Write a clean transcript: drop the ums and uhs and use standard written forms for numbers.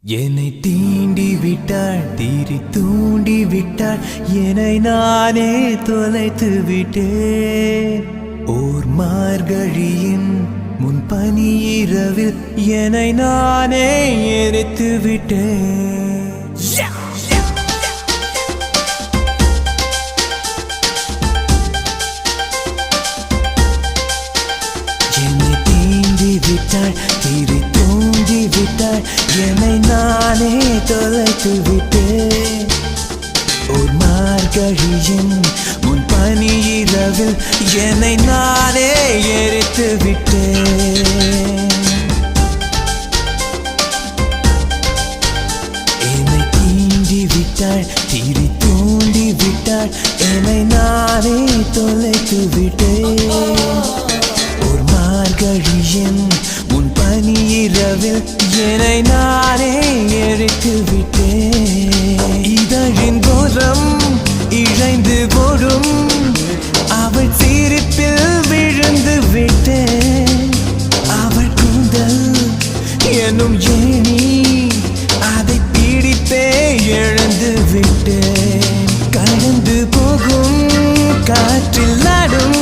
என்னை தீண்டி விட்டாள் தீரி தூண்டி விட்டாள் என்னை நானே தொலைத்து விட்டேன். ஓர் மார்கழியின் முன்பனி இரவில் என்னை நானே எரித்து விட்டேன். என்னை தீண்டி விட்டாள் தீரி தூண்டி விட்டாள் என்னை நானே தொலைத்து விட்டேன். ஒரு மார்கழியின் முன்பனி இரவில் என்னை நானே எரித்து விட்டேன். என்னை தீண்டி விட்டாள் தீரி தூண்டி விட்டாள் என்னை நானே தொலைத்து விட்டேன். ஒரு மார்கழியின் முன்பனி இரவில் என்னை நானே எரித்து விட்டேன். இதழின் போரம் இழைந்து போடும் அவள் சிரிப்பில் விழுந்து விட்டேன். அவள் கூந்தல் எனும் ஏணி அதை பிடித்தே எழுந்து விட்டேன். கடந்து போகும் காற்றில் நடும்